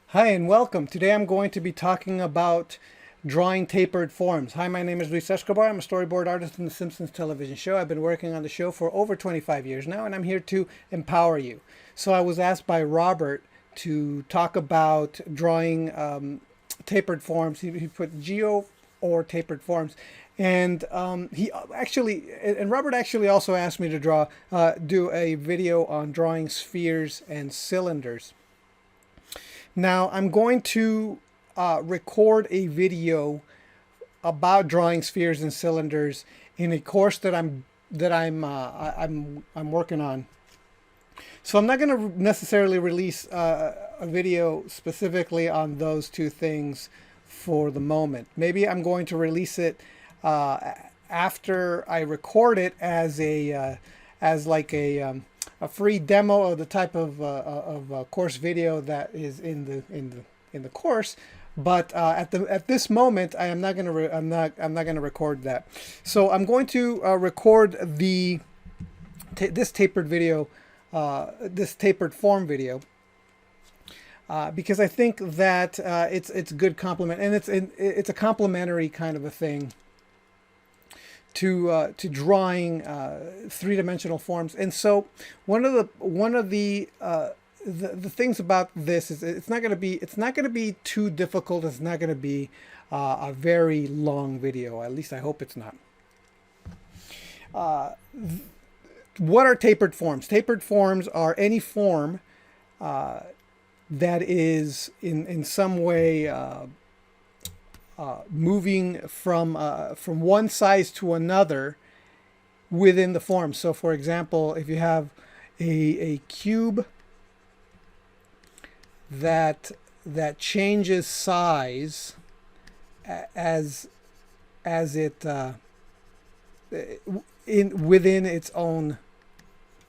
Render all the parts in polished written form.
Hi and welcome. Today I'm going to be talking about drawing tapered forms. Hi, my name is Luis Escobar. I'm a storyboard artist in the Simpsons television show. I've been working on the show for over 25 years now, and I'm here to empower you. So I was asked by Robert to talk about drawing tapered forms. He put geo or tapered forms. And Robert actually also asked me to do a video on drawing spheres and cylinders. Now I'm going to record a video about drawing spheres and cylinders in a course that I'm working on. So I'm not going to necessarily release a video specifically on those two things for the moment. Maybe I'm going to release it after I record it as a free demo of the type of course video that is in the course. But at this moment, I am not going to I'm not going to record that. So I'm going to record this tapered video, this tapered form video. Because I think that it's a good complement, and it's a complementary kind of a thing to drawing three-dimensional forms. And so one of the things about this is it's not going to be too difficult. It's not going to be a very long video. At least I hope it's not. What are tapered forms? Tapered forms are any form that is in some way moving from one size to another within the form. So, for example, if you have a cube that changes size as it within its own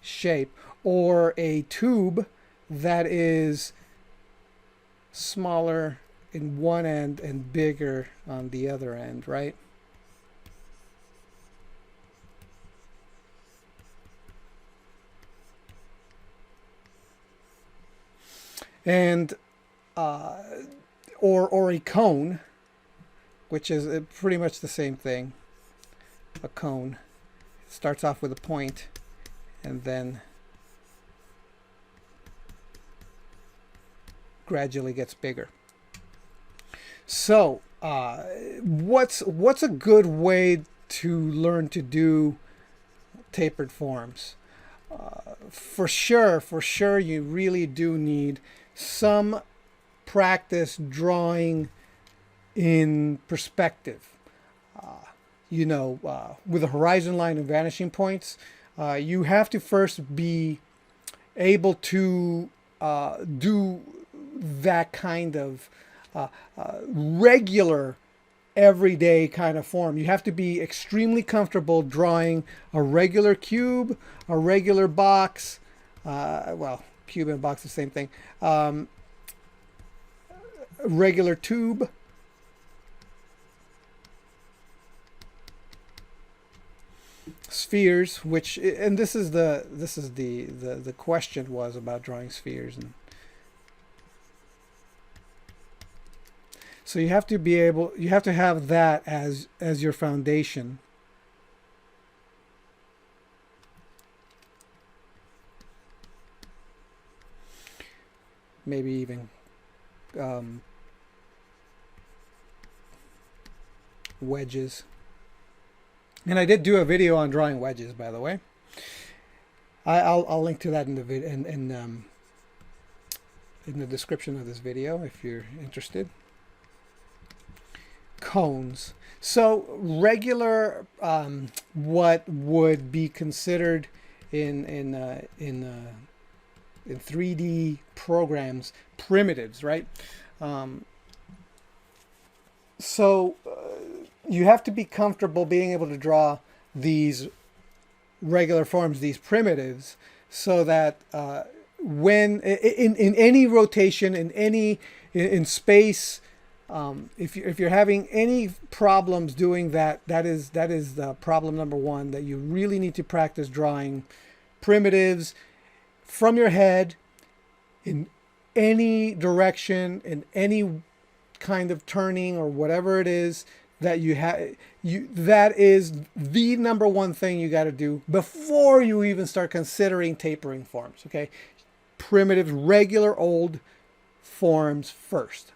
shape, or a tube that is smaller in one end and bigger on the other end, right? And or a cone, which is pretty much the same thing. A cone starts off with a point and then gradually gets bigger. So, what's a good way to learn to do tapered forms? For sure, you really do need some practice drawing in perspective. With a horizon line and vanishing points, you have to first be able to do that kind of regular everyday kind of form. You have to be extremely comfortable drawing a regular cube, a regular box, cube and box the same thing, regular tube, spheres, which, and this is the question was about drawing spheres. And so you have to have that as your foundation. Maybe even wedges. And I did do a video on drawing wedges, by the way. I'll link to that in the description of this video if you're interested. Cones. So regular, what would be considered in 3D programs, primitives, right? You have to be comfortable being able to draw these regular forms, these primitives, so that when in any rotation, in space, if you're having any problems doing that, that is the problem number one, that you really need to practice drawing primitives from your head in any direction, in any kind of turning or whatever it is that you have. That is the number one thing you got to do before you even start considering tapering forms. Okay, primitives, regular old forms first.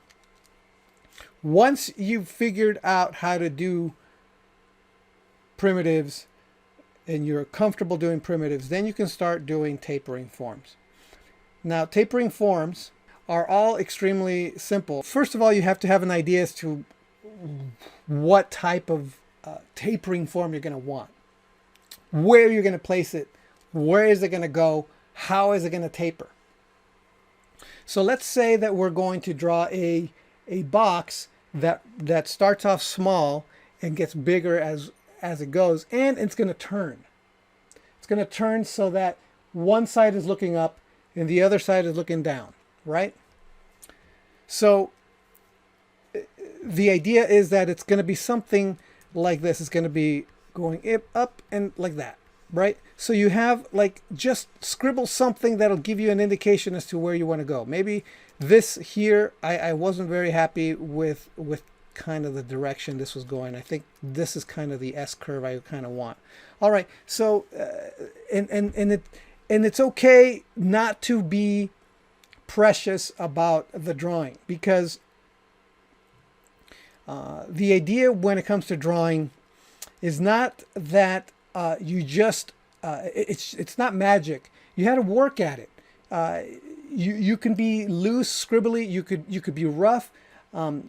Once you've figured out how to do primitives and you're comfortable doing primitives, then you can start doing tapering forms. Now, tapering forms are all extremely simple. First of all, you have to have an idea as to what type of tapering form you're going to want, where you're going to place it, where is it going to go, how is it going to taper. So let's say that we're going to draw a box that starts off small and gets bigger as it goes, and it's going to turn. It's going to turn so that one side is looking up and the other side is looking down, right? So the idea is that it's going to be something like this. It's going to be going up and like that, right? So you have like, just scribble something that'll give you an indication as to where you want to go. Maybe this here, I wasn't very happy with kind of the direction this was going. I think this is kind of the S curve I kind of want. All right, so and it's okay not to be precious about the drawing, because the idea when it comes to drawing is not that you just it's not magic. You had to work at it. You can be loose, scribbly. You could be rough.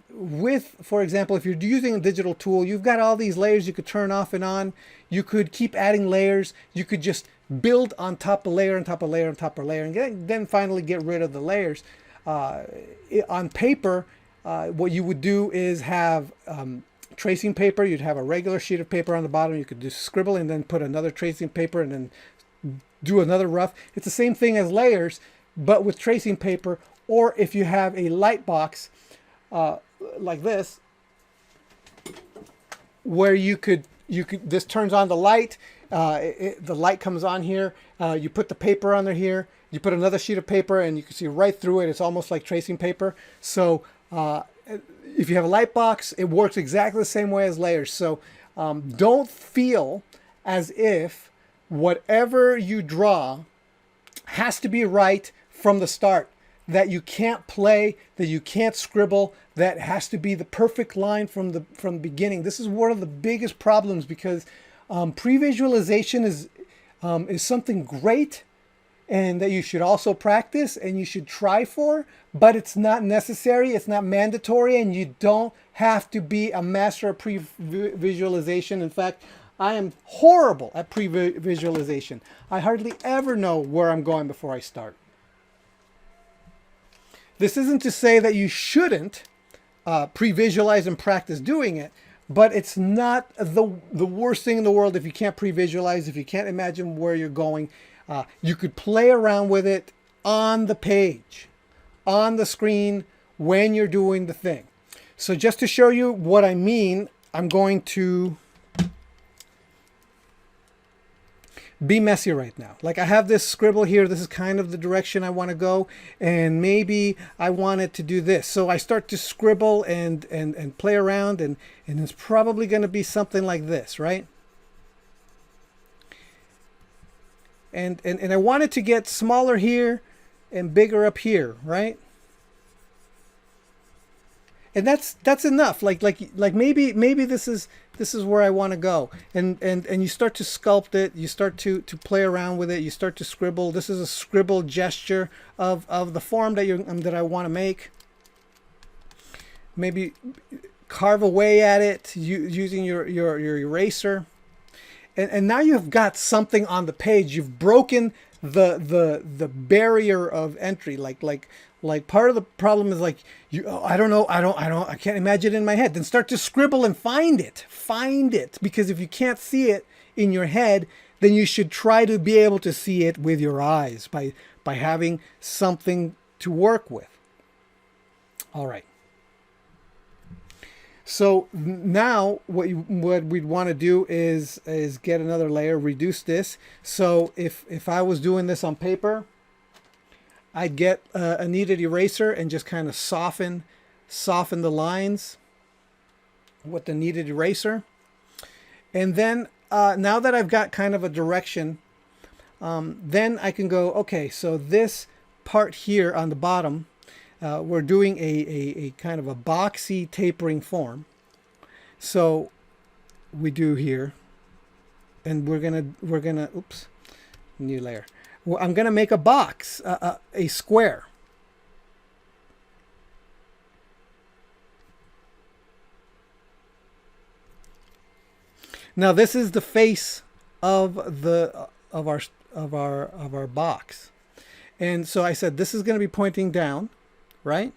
With, for example, if you're using a digital tool, you've got all these layers you could turn off and on. You could keep adding layers. You could just build on top of layer, on top of layer, on top of layer, and then finally get rid of the layers. On paper, what you would do is have tracing paper. You'd have a regular sheet of paper on the bottom. You could just scribble and then put another tracing paper and then do another rough. It's the same thing as layers, but with tracing paper. Or if you have a light box like this, where you could this turns on the light, the light comes on here, you put the paper under here, you put another sheet of paper, and you can see right through it. It's almost like tracing paper. So if you have a light box, it works exactly the same way as layers. So don't feel as if whatever you draw has to be right from the start, that you can't play, that you can't scribble, that has to be the perfect line from the beginning. This is one of the biggest problems, because pre-visualization is something great and that you should also practice and you should try for, but it's not necessary, it's not mandatory, and you don't have to be a master of pre-visualization. In fact, I am horrible at pre-visualization. I hardly ever know where I'm going before I start. This isn't to say that you shouldn't pre-visualize and practice doing it, but it's not the worst thing in the world if you can't pre-visualize, if you can't imagine where you're going. You could play around with it on the page, on the screen, when you're doing the thing. So just to show you what I mean, I'm going to be messy right now. Like, I have this scribble here. This is kind of the direction I want to go, and maybe I want it to do this. So I start to scribble and play around, and it's probably going to be something like this, right? And I want it to get smaller here and bigger up here, right? And that's enough. Like maybe this is where I want to go. And you start to sculpt it. You start to play around with it. You start to scribble. This is a scribble gesture of the form that I want to make. Maybe carve away at it using your eraser. And now you've got something on the page. You've broken the barrier of entry. Like part of the problem is like, I don't know, I can't imagine it in my head. Then start to scribble and find it. Because if you can't see it in your head, then you should try to be able to see it with your eyes by having something to work with. All right. So now what we'd want to do is get another layer, reduce this. So if I was doing this on paper, I'd get a kneaded eraser and just kind of soften the lines with the kneaded eraser. And then now that I've got kind of a direction, then I can go, okay, so this part here on the bottom, we're doing a kind of a boxy tapering form. So we do here, and we're gonna oops, new layer. Well, I'm gonna make a box, a square. Now this is the face of our box. And so I said this is going to be pointing down, right?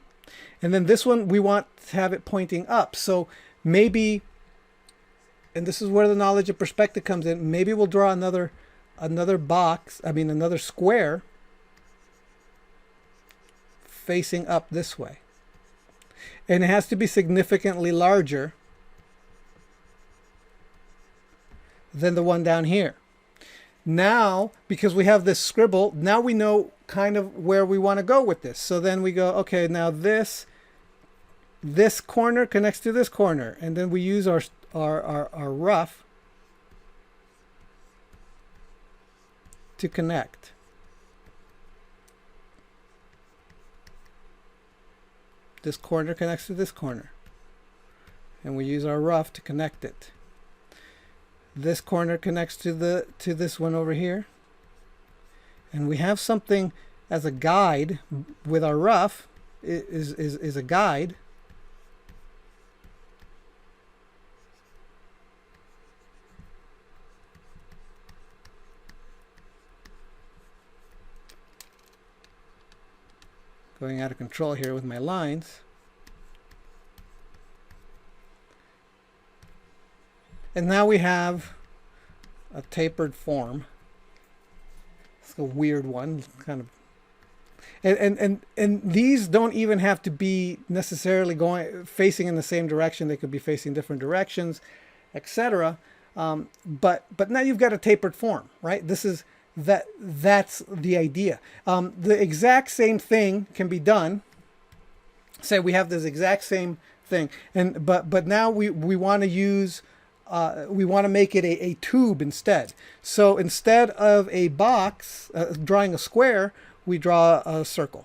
And then this one we want to have it pointing up. So maybe, and this is where the knowledge of perspective comes in, maybe we'll draw another box, another square facing up this way. And it has to be significantly larger than the one down here. Now, because we have this scribble, now we know kind of where we want to go with this. So then we go, okay, now this corner connects to this corner, and then we use our rough to connect. This corner connects to this corner, and we use our rough to connect it. This corner connects to this one over here, and we have something as a guide with our rough is a guide. Going out of control here with my lines. And now we have a tapered form. It's a weird one, kind of. And these don't even have to be necessarily facing in the same direction. They could be facing different directions, etc. But now you've got a tapered form, right? That's the idea. The exact same thing can be done. Say we have this exact same thing, but now we want to use. We want to make it a tube instead. So instead of a box, drawing a square, we draw a circle.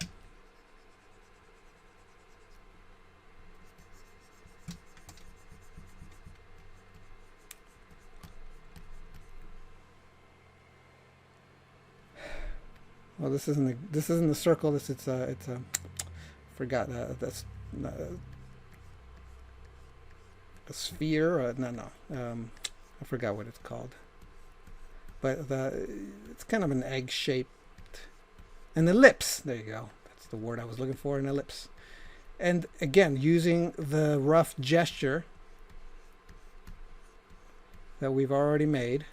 Well, this isn't the circle. It's a forgot that's. A sphere, I forgot what it's called, but it's kind of an egg-shaped, an ellipse. There you go. That's the word I was looking for, an ellipse. And again, using the rough gesture that we've already made,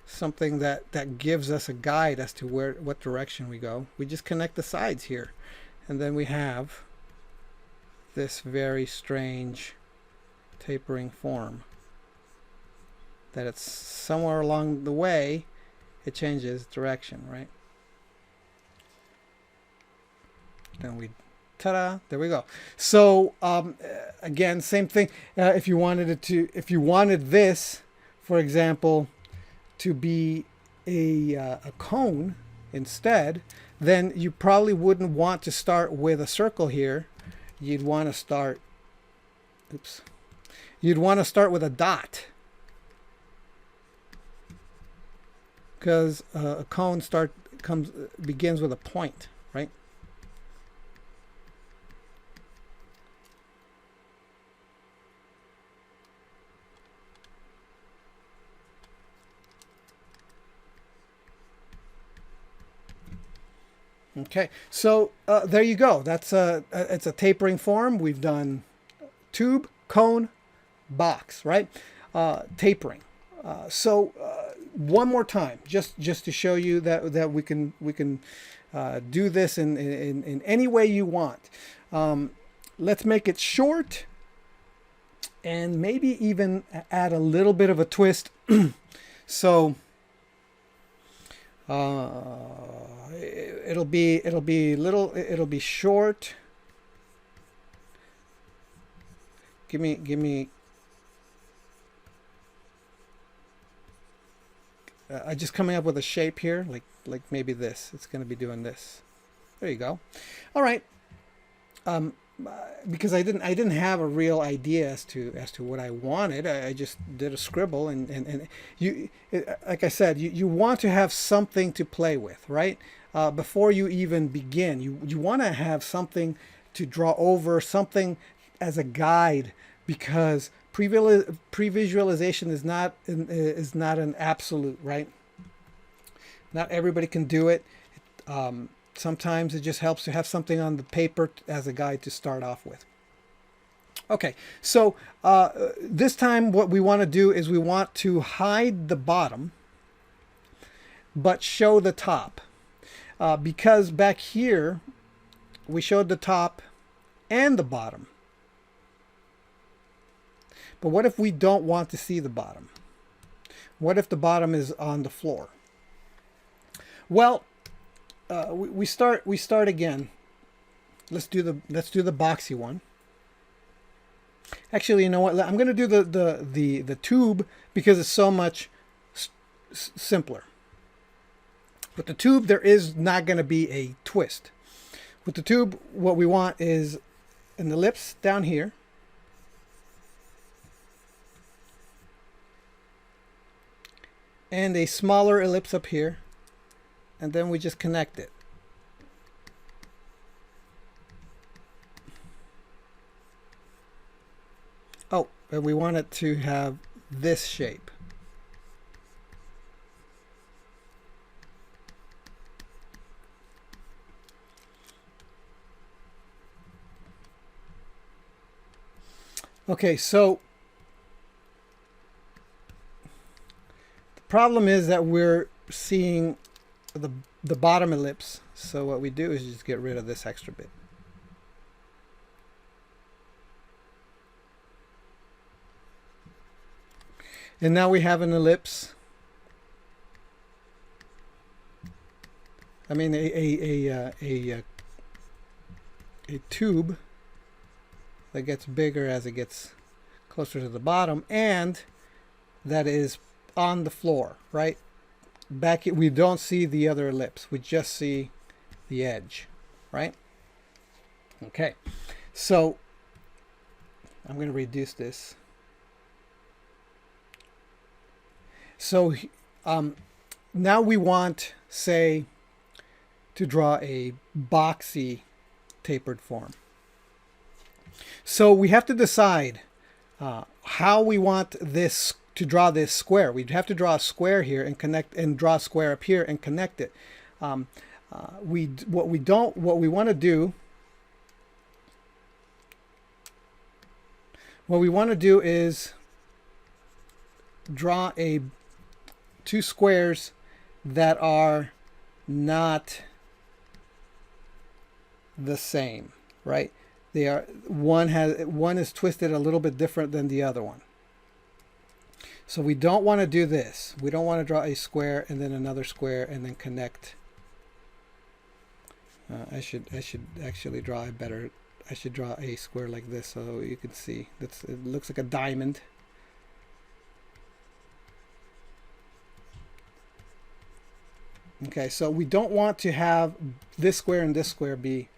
something that gives us a guide as to what direction we go. We just connect the sides here, and then we have this very strange tapering form that it's somewhere along the way it changes direction, right? Then we ta-da, there we go. So again, same thing. If you wanted this, for example, to be a cone instead, then you probably wouldn't want to start with a circle here. You'd want to start, you'd want to start with a dot, because a cone begins with a point, right? Okay, so there you go. It's a tapering form. We've done tube, cone, box, right? Tapering. So one more time, just to show you that we can do this in any way you want. Let's make it short, and maybe even add a little bit of a twist. So. it'll be short. Give me. I'm just coming up with a shape here, like maybe this. It's going to be doing this. There you go. All right. Because I didn't have a real idea as to what I wanted. I just did a scribble, and like I said, you want to have something to play with, right? Before you even begin, you want to have something to draw over, something as a guide, because pre-visualization is not an absolute, right? Not everybody can do it. Sometimes it just helps to have something on the paper as a guide to start off with. Okay, so this time what we want to do is we want to hide the bottom, but show the top. Because back here, we showed the top and the bottom. But what if we don't want to see the bottom? What if the bottom is on the floor? Well, we start again. Let's do the boxy one. Actually, you know what? I'm going to do the tube because it's so much simpler. With the tube, there is not going to be a twist. With the tube, what we want is an ellipse down here. And a smaller ellipse up here. And then we just connect it. Oh, and we want it to have this shape. Okay, so the problem is that we're seeing the bottom ellipse. So what we do is just get rid of this extra bit. And now we have an ellipse. I mean a tube that gets bigger as it gets closer to the bottom, and that is on the floor, right? Back here, we don't see the other ellipse. We just see the edge, right? Okay, so I'm going to reduce this. So now we want, say, to draw a boxy tapered form. So we have to decide how we want this to draw this square. We'd have to draw a square here and connect, and draw a square up here and connect it. What we want to do is draw two squares that are not the same, right? They are one is twisted a little bit different than the other one. So we don't want to do this. We don't want to draw a square and then another square and then connect. I should actually draw a better. I should draw a square like this so you can see. It looks like a diamond. Okay, so we don't want to have this square and this square be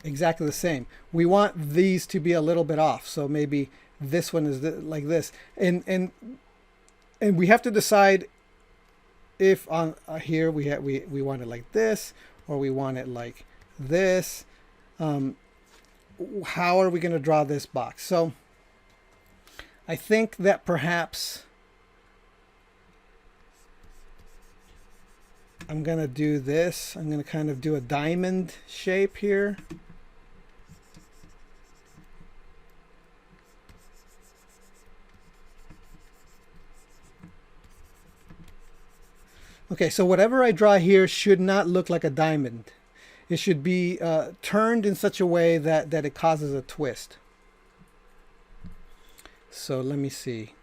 exactly the same. We want these to be a little bit off. So maybe this one is like this, and we have to decide if on here we want it like this, or we want it like this. How are we going to draw this box? So I think that perhaps I'm going to do this. I'm going to kind of do a diamond shape here. Okay, so whatever I draw here should not look like a diamond. It should be turned in such a way that it causes a twist. So let me see.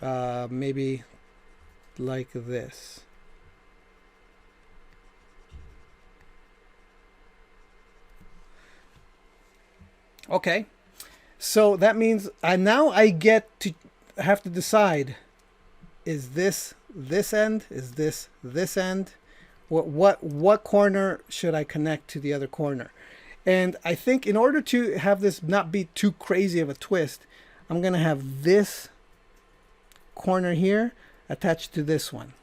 Maybe like this. Okay, so that means now I get to have to decide, is this end? Is this end? What corner should I connect to the other corner? And I think in order to have this not be too crazy of a twist, I'm going to have this corner here attached to this one.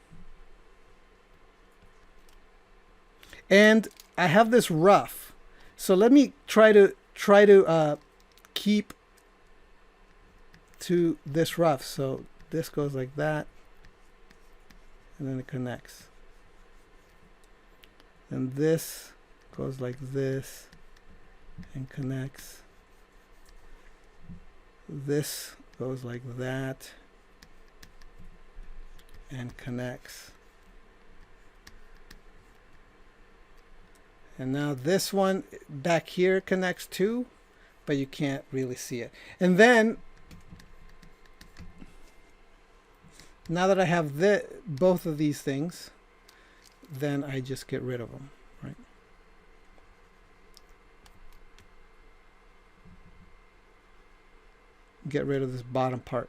And I have this rough. So let me try to keep to this rough. So this goes like that, and then it connects. And this goes like this and connects. This goes like that and connects. And now this one back here connects too, but you can't really see it. And then, now that I have both of these things, then I just get rid of them, right? Get rid of this bottom part.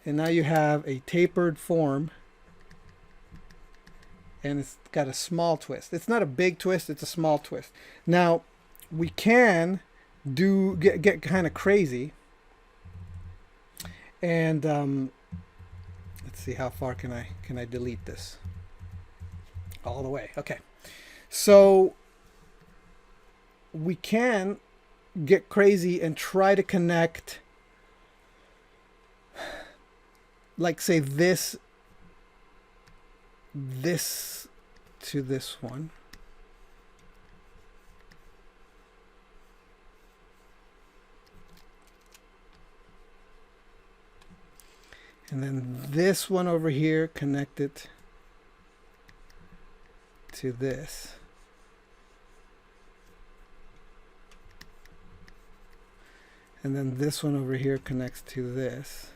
And now you have a tapered form, and it's got a small twist. It's not a big twist, it's a small twist. Now, we can get kind of crazy. And let's see, how far can I delete this? All the way. Okay. So we can get crazy and try to connect, like, say this to this one. And then this one over here connected to this. And then this one over here connects to this.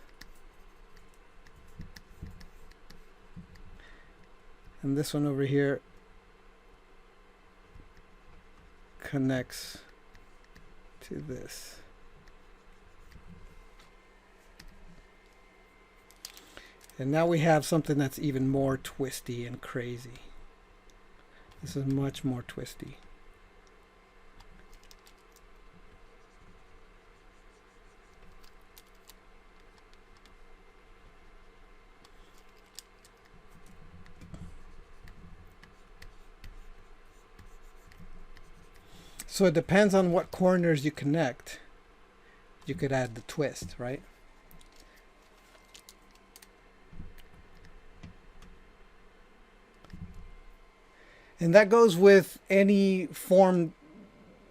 And this one over here connects to this. And now we have something that's even more twisty and crazy. This is much more twisty. So it depends on what corners you connect. You could add the twist, right? And that goes with any form.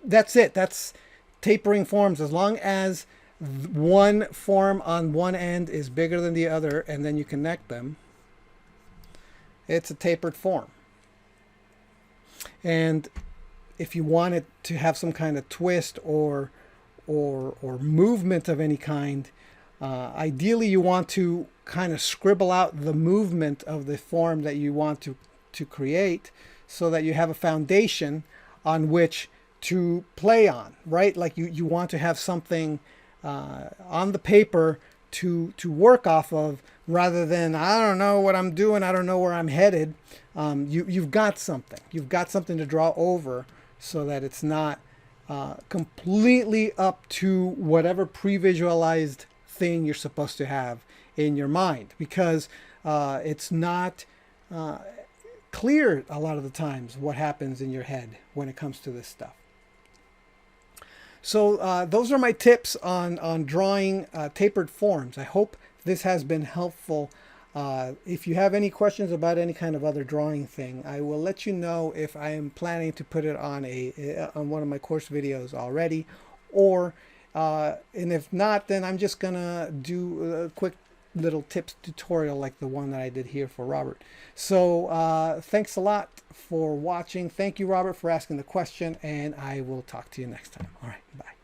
That's it. That's tapering forms. As long as one form on one end is bigger than the other, and then you connect them, it's a tapered form. And if you want it to have some kind of twist or movement of any kind, ideally you want to kind of scribble out the movement of the form that you want to create, so that you have a foundation on which to play on, right? Like you want to have something on the paper to work off of, rather than, I don't know what I'm doing, I don't know where I'm headed. You've got something. You've got something to draw over, so that it's not completely up to whatever pre-visualized thing you're supposed to have in your mind, because it's not clear a lot of the times what happens in your head when it comes to this stuff. So those are my tips on drawing tapered forms. I hope this has been helpful. If you have any questions about any kind of other drawing thing, I will let you know if I am planning to put it on on one of my course videos already, or and if not, then I'm just gonna do a quick little tips tutorial like the one that I did here for Robert. So thanks a lot for watching. Thank you, Robert, for asking the question, and I will talk to you next time. All right, bye.